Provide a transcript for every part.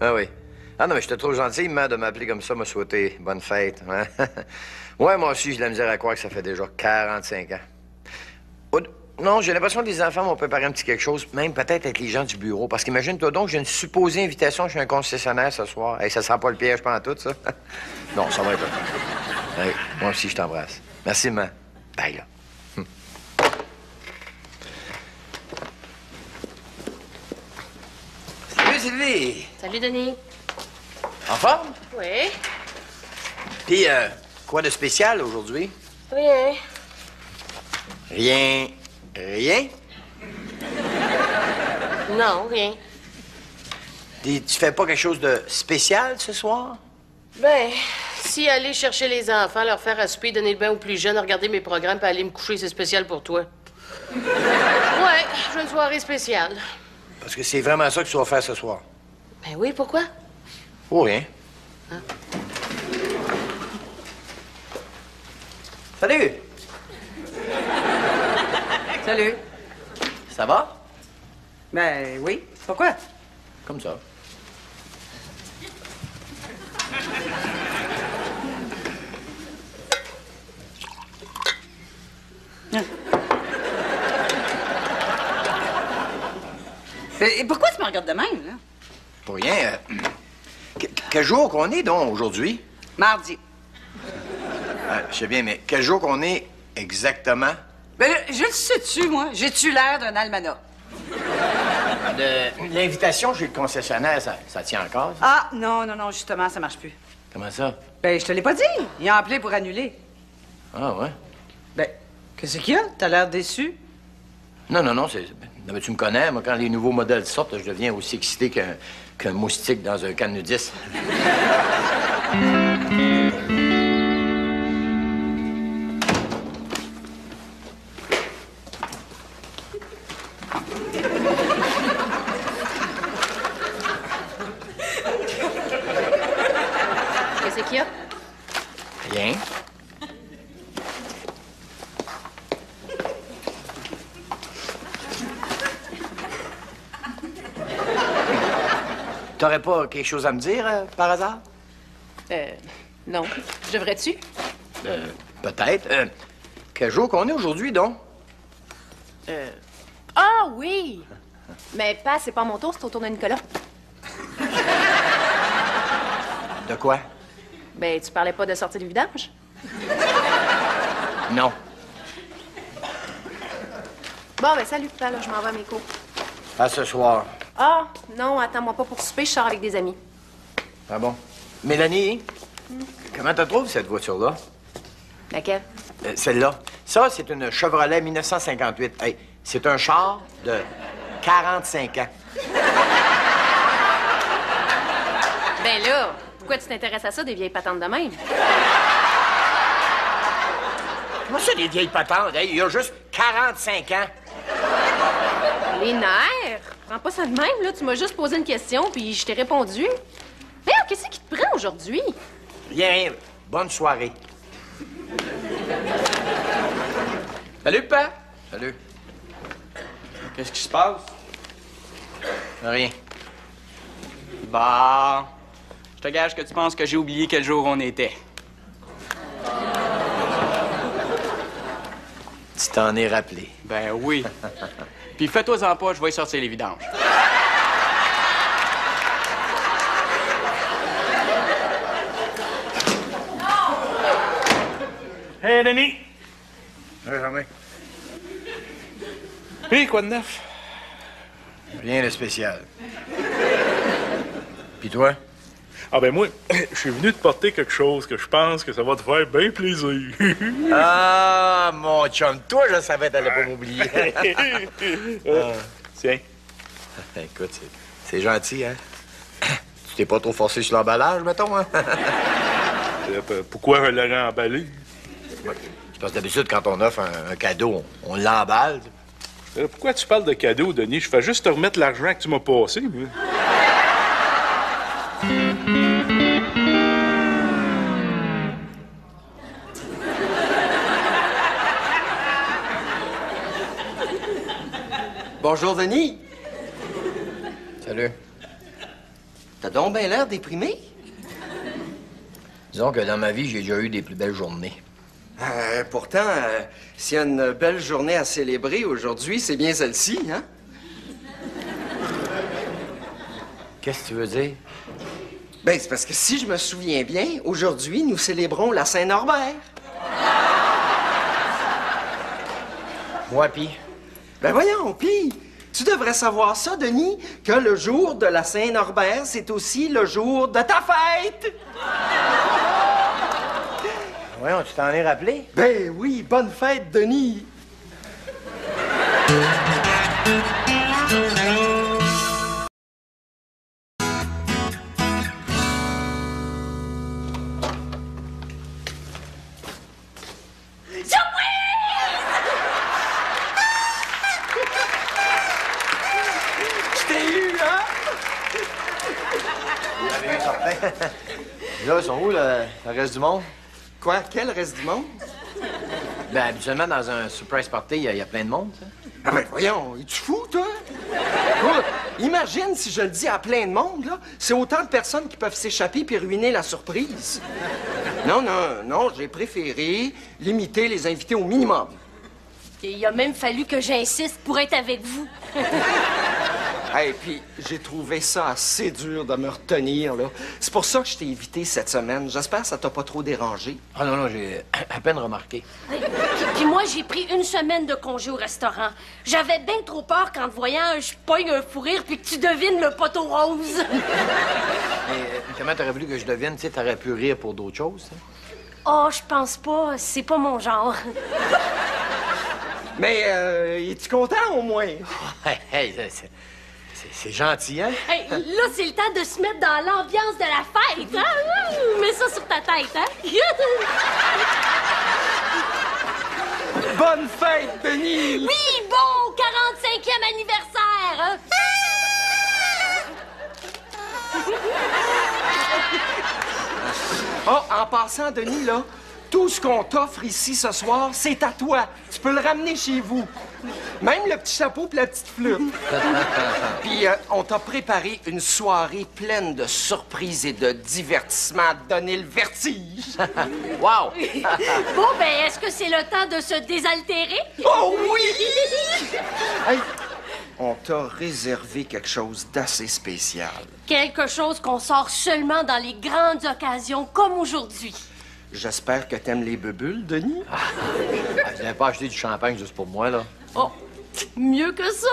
Ah oui. Ah non, mais j'étais trop gentil, maman, de m'appeler comme ça, m'a souhaité bonne fête. Hein? Ouais, moi aussi, j'ai de la misère à croire que ça fait déjà 45 ans. Non, j'ai l'impression que les enfants m'ont préparé un petit quelque chose, même peut-être avec les gens du bureau. Parce qu'imagine-toi donc, j'ai une supposée invitation chez un concessionnaire ce soir. Hey, ça sera pas le piège pendant tout, ça? Non, ça va être... Hey, moi aussi, je t'embrasse. Merci, maman. Bye, là. Salut, Sylvie! Salut, Denis. En forme? Oui. Puis, quoi de spécial aujourd'hui? Rien. Rien. Rien? Non, rien. Tu fais pas quelque chose de spécial ce soir? Ben, si aller chercher les enfants, leur faire à souper, donner le bain aux plus jeunes, regarder mes programmes, puis aller me coucher, c'est spécial pour toi. Ouais, je veux une soirée spéciale. Parce que c'est vraiment ça que tu vas faire ce soir. Ben oui, pourquoi? Oh, rien. Hein? Salut! Salut. Ça va? Ben oui. Pourquoi? Comme ça. Et pourquoi tu me regardes de même, là? Pour rien. Quel jour qu'on est, donc, aujourd'hui? Mardi. Je sais bien, mais quel jour qu'on est exactement? Ben, je le sais-tu, moi? J'ai-tu l'air d'un almanach? L'invitation chez le concessionnaire, ça tient encore? Ça? Ah, non, non, non, justement, ça marche plus. Comment ça? Ben, je te l'ai pas dit. Ils ont appelé pour annuler. Ah, ouais? Ben, qu'est-ce qu'il y a? T'as l'air déçu? Non, non, non, c'est... Non, mais tu me connais, moi, quand les nouveaux modèles sortent, je deviens aussi excité qu'un moustique dans un can nudiste. Qu'est-ce qu'il y a? Rien. T'aurais pas quelque chose à me dire, par hasard? Non. Devrais-tu? Peut-être. Quel jour qu'on est aujourd'hui, donc? Ah oui! Mais pas, c'est pas mon tour, c'est au tour de Nicolas. De quoi? Ben, tu parlais pas de sortie du vidange? Non. Bon, ben salut, papa, là, je m'en vais à mes cours. À ce soir. Ah, non, attends-moi pas pour souper, je sors avec des amis. Ah bon? Mélanie, comment tu trouves cette voiture-là? Laquelle? Celle-là. Ça, c'est une Chevrolet 1958. Hey, c'est un char de 45 ans. Ben là, pourquoi tu t'intéresses à ça, des vieilles patentes de même? Comment ça, des vieilles patentes? Hey, il y a juste 45 ans. Les nerfs! Prends pas ça de même, là. Tu m'as juste posé une question, puis je t'ai répondu. Mais qu'est-ce qui te prend aujourd'hui? Rien. Bonne soirée. Salut, papa! Salut. Qu'est-ce qui se passe? Rien. Bah, je te gage que tu penses que j'ai oublié quel jour on était. Tu t'en es rappelé. Ben oui. Puis fais-toi-en pas, je vais y sortir les vidanges. Hey, Denis! Oui, jamais. Hé, quoi de neuf? Rien de spécial. Puis toi? Ah ben moi, je suis venu te porter quelque chose que je pense que ça va te faire bien plaisir. Ah, mon chum, toi, je savais que t'allais pas m'oublier. Tiens. Écoute, c'est gentil, hein? Tu t'es pas trop forcé sur l'emballage, mettons, hein? Pourquoi je l'aurais emballé? C'est parce que d'habitude, quand on offre un cadeau, on l'emballe. Pourquoi tu parles de cadeau, Denis? Je fais juste te remettre l'argent que tu m'as passé, moi. Bonjour, Denis. Salut. T'as donc bien l'air déprimé. Disons que dans ma vie, j'ai déjà eu des plus belles journées. Pourtant, s'il y a une belle journée à célébrer aujourd'hui, c'est bien celle-ci, hein? Qu'est-ce que tu veux dire? Ben, c'est parce que si je me souviens bien, aujourd'hui, nous célébrons la Saint-Norbert. Moi, pis? Ben voyons, pis, tu devrais savoir ça, Denis, que le jour de la Saint-Norbert, c'est aussi le jour de ta fête! Voyons, tu t'en es rappelé? Ben oui, bonne fête, Denis! Là, ils sont où, le reste du monde? Quoi? Quel reste du monde? Ben, habituellement, dans un surprise party, il y a plein de monde, ça. Ah ben voyons, es-tu fou, toi? Écoute, imagine si je le dis à plein de monde, là. C'est autant de personnes qui peuvent s'échapper puis ruiner la surprise. Non, j'ai préféré limiter les invités au minimum. Il a même fallu que j'insiste pour être avec vous. Et puis, j'ai trouvé ça assez dur de me retenir, là. C'est pour ça que je t'ai invité cette semaine. J'espère que ça t'a pas trop dérangé. Ah non, j'ai à peine remarqué. Puis moi, j'ai pris une semaine de congé au restaurant. J'avais bien trop peur qu'en te voyant, je pogne un fou rire puis que tu devines le poteau rose. Mais comment t'aurais voulu que je devienne? Tu sais, t'aurais pu rire pour d'autres choses, hein? Oh, je pense pas. C'est pas mon genre. Mais, es-tu content, au moins? Hey, c'est gentil, hein? Hey, là, c'est le temps de se mettre dans l'ambiance de la fête, hein? Mets ça sur ta tête, hein? Bonne fête, Denis! Oui, bon 45e anniversaire, hein? Oh, en passant, Denis, là, tout ce qu'on t'offre ici ce soir, c'est à toi. Tu peux le ramener chez vous. Même le petit chapeau et la petite flûte. Puis, on t'a préparé une soirée pleine de surprises et de divertissements à te donner le vertige. Wow! Bon, ben, est-ce que c'est le temps de se désaltérer? Oh oui! Hey, on t'a réservé quelque chose d'assez spécial. Quelque chose qu'on sort seulement dans les grandes occasions comme aujourd'hui. J'espère que t'aimes les bubules, Denis. Je n'avais pas acheté du champagne juste pour moi, là. Oh, mieux que ça?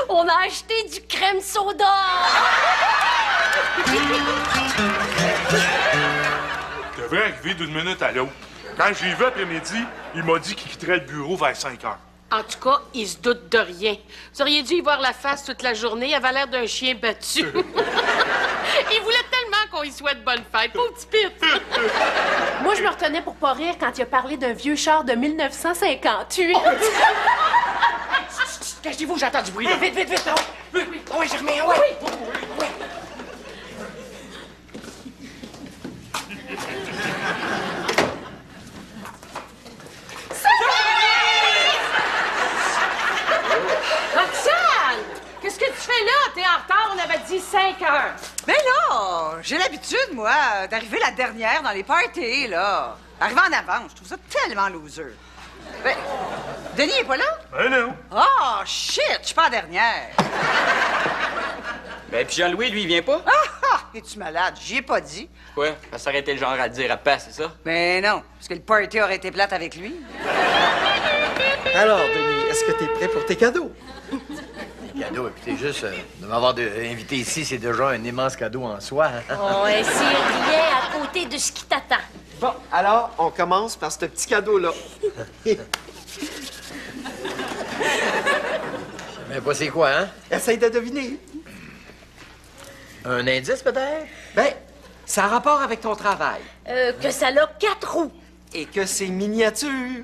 On a acheté du crème soda! Il devrait arriver d'une minute à l'autre. Quand j'ai vu après-midi, il m'a dit qu'il quitterait le bureau vers 5 heures. En tout cas, il se doute de rien. Vous auriez dû y voir la face toute la journée. Il avait l'air d'un chien battu. Il voulait tellement qu'on y souhaite bonne fête. Pauvre petit Pete. Moi, je me retenais pour pas rire quand il a parlé d'un vieux char de 1958. Cachez-vous, j'entends du bruit. Vite, vite, vite. Oui, Germain, oui. Oui. Roxane! Qu'est-ce que tu fais là? T'es en retard, on avait dit 5 heures. Mais là, j'ai l'habitude, moi, d'arriver la dernière dans les parties, là. Arriver en avance, je trouve ça tellement loser. Ben, Denis est pas là? Ben non. Oh, shit, je suis pas la dernière. Ben, puis Jean-Louis, lui, il vient pas? Ah, es-tu malade? J'y ai pas dit. Quoi? Ça aurait été le genre à le dire à pas, c'est ça? Ben non, parce que le party aurait été plate avec lui. Alors, Denis, est-ce que t'es prêt pour tes cadeaux? Cadeau, écoutez, juste de m'avoir invité ici, c'est déjà un immense cadeau en soi. Hein? Oh, et c'est rien à côté de ce qui t'attend. Bon, alors, on commence par ce petit cadeau-là. Mais pas c'est quoi, hein? Essaye de deviner. Un indice, peut-être? Ben, ça a rapport avec ton travail. Que ça a 4 roues. Et que c'est miniature.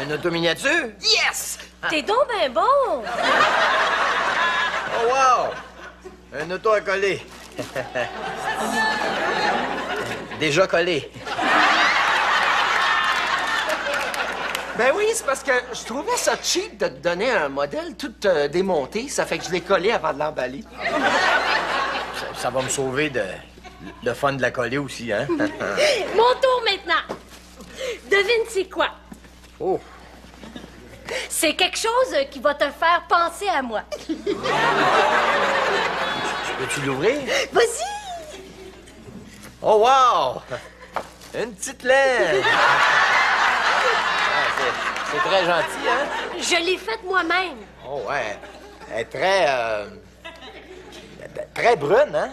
Une auto-miniature? Yes! T'es donc ben bon. Oh, wow! Un auto à coller. Déjà collé. Ben oui, c'est parce que je trouvais ça cheap de te donner un modèle tout démonté. Ça fait que je l'ai collé avant de l'emballer. Ça va me sauver de fun de la coller aussi, hein? Mon tour maintenant. Devine c'est quoi? Oh! C'est quelque chose qui va te faire penser à moi. Peux-tu l'ouvrir? Vas-y! Oh, wow! Une petite laine! C'est très gentil, hein? Je l'ai faite moi-même. Oh, ouais. Elle est très, très brune, hein?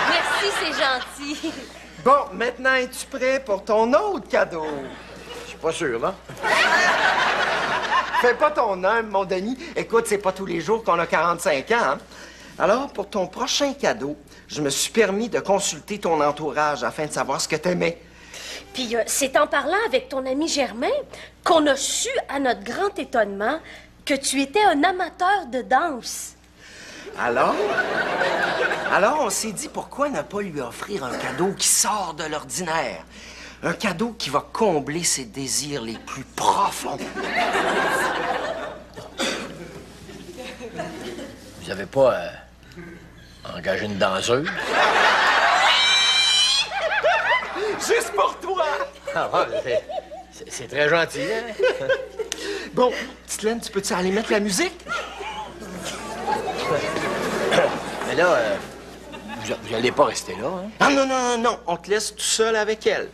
Merci, c'est gentil. Bon, maintenant, es-tu prêt pour ton autre cadeau? Je suis pas sûr, là. Fais pas ton âme, mon Denis. Écoute, c'est pas tous les jours qu'on a 45 ans, hein? Alors, pour ton prochain cadeau, je me suis permis de consulter ton entourage afin de savoir ce que t'aimais. Puis c'est en parlant avec ton ami Germain qu'on a su, à notre grand étonnement, que tu étais un amateur de danse. Alors, on s'est dit pourquoi ne pas lui offrir un cadeau qui sort de l'ordinaire. Un cadeau qui va combler ses désirs les plus profonds. Vous avez pas engagé une danseuse? Juste pour toi! Ah, ouais, c'est très gentil, hein? Bon, petite Laine, tu peux-tu aller mettre la musique? Mais là, vous allez pas rester là, hein? Ah non, non, non, non, on te laisse tout seul avec elle.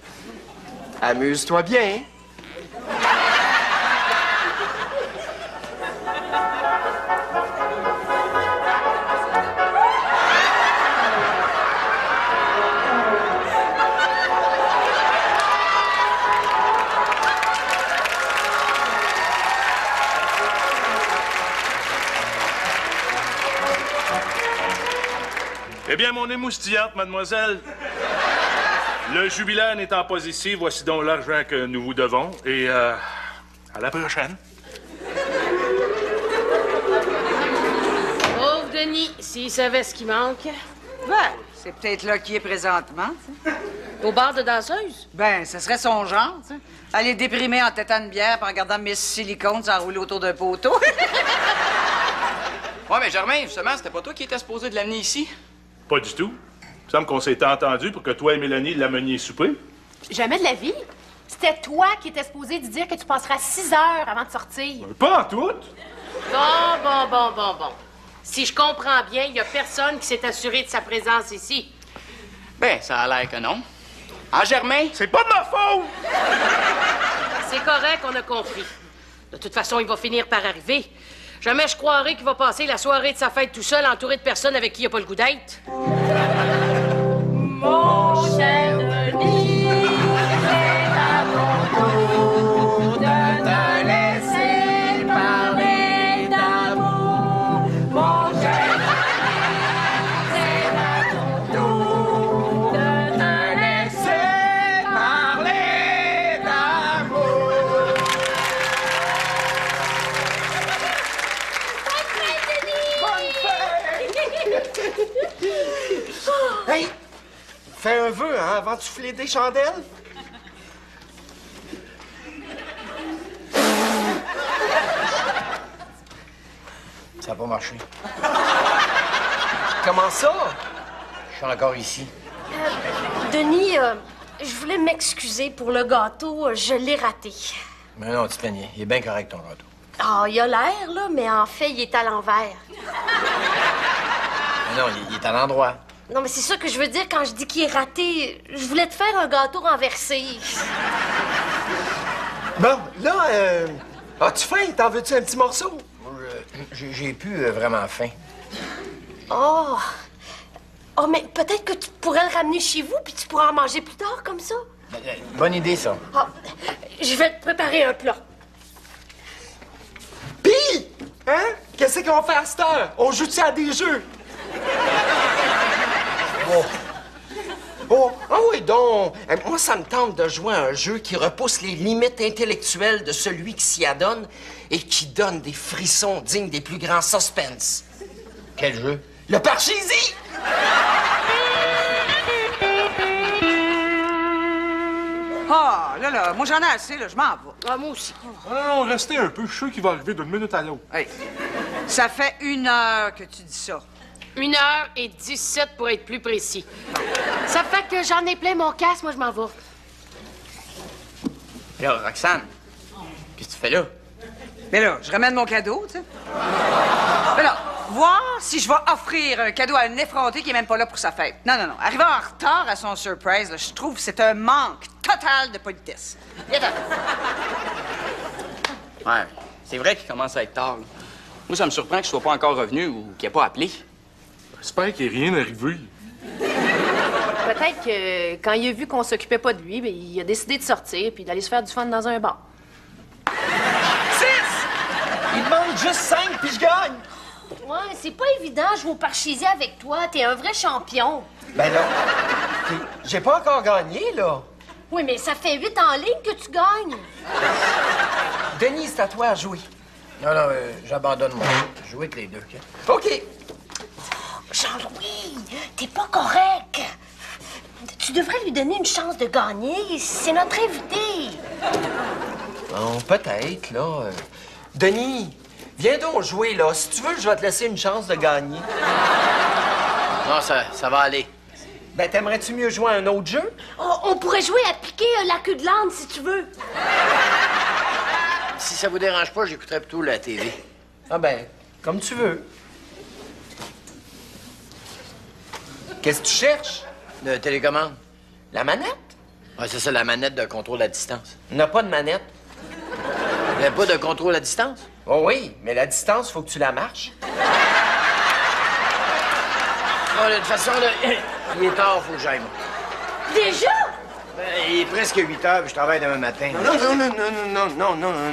Amuse-toi bien. Eh bien, mon émoustillante, mademoiselle, le jubilaire n'étant pas ici, voici donc l'argent que nous vous devons. Et à la prochaine. Pauvre Denis, s'il savait ce qui manque. Ben, c'est peut-être là qu'il est présentement, tu sais. Au bar de danseuse? Ben, ce serait son genre, tu sais. Aller déprimer en tétant une bière puis en regardant Miss Silicone s'enrouler autour d'un poteau. Ouais, mais Germain, justement, c'était pas toi qui étais supposé de l'amener ici? Pas du tout. Il me semble qu'on s'était entendu pour que toi et Mélanie l'ameniez souper. Jamais de la vie. C'était toi qui étais supposé de dire que tu passeras 6 heures avant de sortir. Pas en tout. Bon. Si je comprends bien, il y a personne qui s'est assuré de sa présence ici. Ben, ça a l'air que non. Ah, Germain? C'est pas de ma faute! C'est correct, on a compris. De toute façon, il va finir par arriver. Jamais je croirais qu'il va passer la soirée de sa fête tout seul, entouré de personnes avec qui il n'a pas le goût d'être. Mon cher Denis, c'est à ton tour de te laisser parler d'amour. Mon cher Denis, c'est à ton tour de te laisser parler d'amour. Hey! Fais un vœu, hein, avant de souffler des chandelles. Ça n'a pas marché. Comment ça? Je suis encore ici. Denis, je voulais m'excuser pour le gâteau. Je l'ai raté. Mais non, tu te plaignais. Il est bien correct, ton gâteau. Ah, il a l'air, là, mais en fait, il est à l'envers. Mais non, il est à l'endroit. Non, mais c'est ça que je veux dire quand je dis qu'il est raté. Je voulais te faire un gâteau renversé. Bon, là, as-tu faim? T'en veux-tu un petit morceau? J'ai plus vraiment faim. Oh! Oh, mais peut-être que tu pourrais le ramener chez vous, puis tu pourras en manger plus tard, comme ça. Bonne idée, ça. Ah, je vais te préparer un plat. Pis! Hein? Qu'est-ce qu'on fait à cette heure? On joue-tu à des jeux? Oh, ah oui, donc, moi, ça me tente de jouer à un jeu qui repousse les limites intellectuelles de celui qui s'y adonne et qui donne des frissons dignes des plus grands suspens. Quel jeu? Le Parcheesi! pas. Là, moi, j'en ai assez, là. Je m'en vais. Ah, moi aussi. Non, restez un peu. Je suis sûr qu'il va arriver d'une minute à l'autre. Hey, ça fait 1 heure que tu dis ça. 1h17 pour être plus précis. Ça fait que j'en ai plein mon casque, moi, je m'en vais. Là, Roxane, qu'est-ce que tu fais là? Mais là, je ramène mon cadeau, tu sais. Mais là, voir si je vais offrir un cadeau à un effronté qui est même pas là pour sa fête. Non. Arriver en retard à son surprise, là, je trouve que c'est un manque total de politesse. Viens-t'en. Ouais, c'est vrai qu'il commence à être tard, là. Moi, ça me surprend qu'il soit pas encore revenu ou qu'il ait pas appelé. J'espère qu'il n'y a rien arrivé. Peut-être que quand il a vu qu'on s'occupait pas de lui, ben, il a décidé de sortir puis d'aller se faire du fun dans un bar. 6! Il demande juste 5 puis je gagne! Ouais, c'est pas évident jouer au parcheesi avec toi. T'es un vrai champion. Ben là, j'ai pas encore gagné, là. Oui, mais ça fait 8 en ligne que tu gagnes. Denis, c'est à toi à jouer. Non, j'abandonne moi. Jouez avec les deux, OK? OK. Jean-Louis, t'es pas correct. Tu devrais lui donner une chance de gagner. C'est notre invité. Bon, peut-être, là. Denis, viens donc jouer, là. Si tu veux, je vais te laisser une chance de gagner. Non, ça va aller. Ben, t'aimerais-tu mieux jouer à un autre jeu? Oh, on pourrait jouer à piquer la queue de l'âne, si tu veux. Si ça vous dérange pas, j'écouterais plutôt la TV. Ah ben, comme tu veux. Qu'est-ce que tu cherches? De télécommande. La manette? Ouais, c'est ça, la manette de contrôle à distance. On n'a pas de manette. Il n'y a pas de contrôle à distance? Oh oui, mais la distance, faut que tu la marches. Non, de toute façon, là, il est tard, faut que j'aille, moi. Déjà? Ben, il est presque 8 heures, puis je travaille demain matin.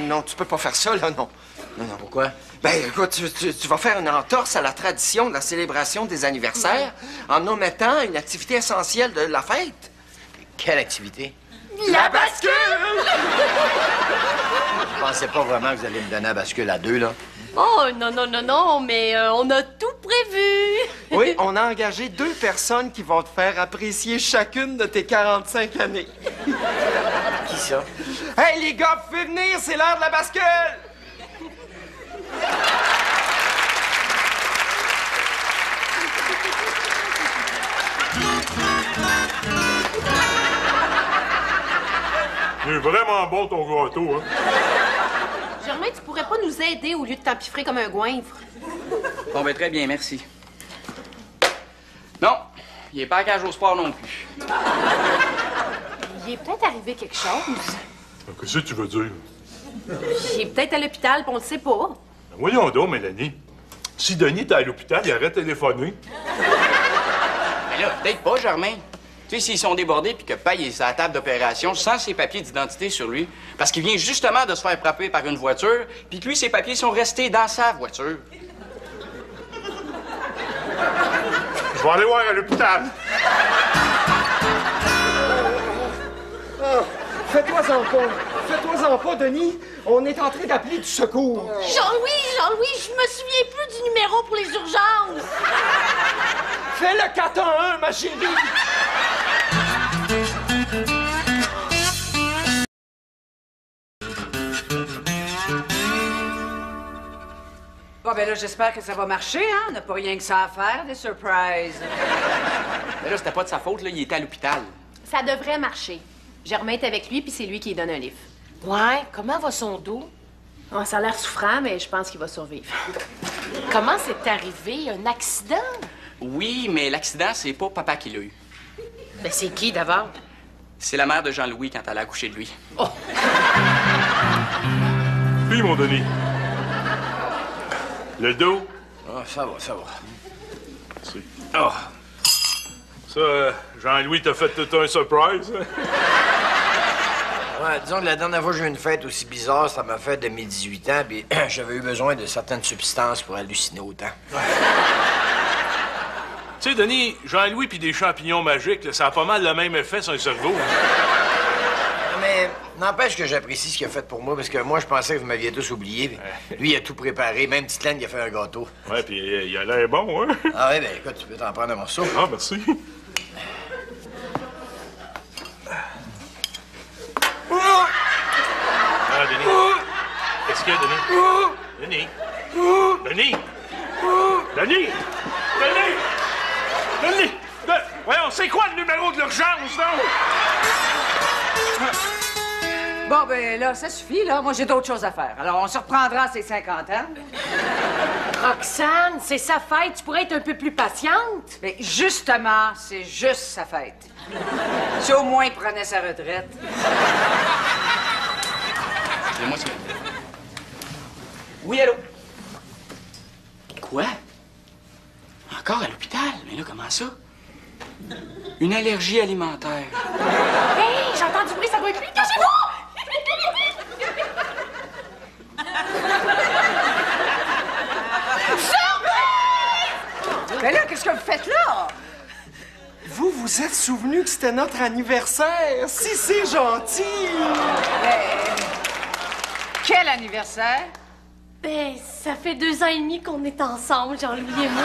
Non, tu peux pas faire ça, là, non. Non. Pourquoi? Ben, écoute, tu vas faire une entorse à la tradition de la célébration des anniversaires en omettant une activité essentielle de la fête. Quelle activité? La bascule! Je pensais pas vraiment que vous allez me donner la bascule à 2, là. Oh, non, mais on a tout prévu. Oui, on a engagé 2 personnes qui vont te faire apprécier chacune de tes 45 années. Qui ça? Hey, les gars, vous pouvez venir, c'est l'heure de la bascule! Il est vraiment bon, ton gâteau, hein? Germain, tu pourrais pas nous aider au lieu de t'empiffrer comme un goinfre? Bon, ben très bien, merci. Non, il est pas à cage au sport non plus. Il est peut-être arrivé quelque chose. Qu'est-ce que tu veux dire? Il est peut-être à l'hôpital, puis on le sait pas. Ben voyons donc, Mélanie. Si Denis était à l'hôpital, il aurait téléphoné. Mais là, peut-être pas, Germain. Tu sais, s'ils sont débordés puis que Paille est à la table d'opération sans ses papiers d'identité sur lui, parce qu'il vient justement de se faire frapper par une voiture, puis que lui, ses papiers sont restés dans sa voiture. Je vais aller voir à l'hôpital. Oh, Fais-toi-en pas, Denis. On est en train d'appeler du secours. Jean-Louis, je me souviens plus du numéro pour les urgences. Fais le 411, ma chérie. Bon, ben là, j'espère que ça va marcher, hein? On n'a pas rien que ça à faire, des surprises. Mais là, c'était pas de sa faute, là, il était à l'hôpital. Ça devrait marcher. Germain est avec lui, puis c'est lui qui lui donne un livre. Ouais, comment va son dos? Oh, ça a l'air souffrant, mais je pense qu'il va survivre. Comment c'est arrivé? Un accident? Oui, mais l'accident, c'est pas papa qui l'a eu. Ben, c'est qui d'abord? C'est la mère de Jean-Louis quand elle a accouché de lui. Oh! Puis, mon Denis. Le dos? Ah, ça va. C'est... Ah! Ça, Jean-Louis t'a fait tout un surprise, hein? Ouais, disons que la dernière fois que j'ai eu une fête aussi bizarre, ça m'a fait de mes 18 ans, puis j'avais eu besoin de certaines substances pour halluciner autant. Tu sais, Denis, Jean-Louis puis des champignons magiques, là, ça a pas mal le même effet sur le cerveau. Mais n'empêche que j'apprécie ce qu'il a fait pour moi, parce que moi, je pensais que vous m'aviez tous oublié. Puis lui, il a tout préparé. Même Petite Laine, il a fait un gâteau. Ouais, puis il a l'air bon, hein? Ah oui, ben écoute, tu peux t'en prendre un morceau. Ah, merci. Qu'est-ce qu'il y a, Denis? Denis? Denis? Denis? Voyons, c'est quoi le numéro de l'urgence, non? Bon, ben là, ça suffit, là. Moi, j'ai d'autres choses à faire. Alors, on se reprendra à ses 50 ans. Roxane, c'est sa fête. Tu pourrais être un peu plus patiente. Mais justement, c'est juste sa fête. Si au moins il prenait sa retraite. Excusez-moi, c'est... Oui, allô? Quoi? Encore à l'hôpital? Mais là, comment ça? Une allergie alimentaire. Hey, j'entends du bruit, ça doit être lui. Cachez-vous! Mais là, qu'est-ce que vous faites là? Vous vous êtes souvenu que c'était notre anniversaire? Si c'est gentil! Quel anniversaire? Ben, ça fait 2 ans et demi qu'on est ensemble, Jean-Louis et moi.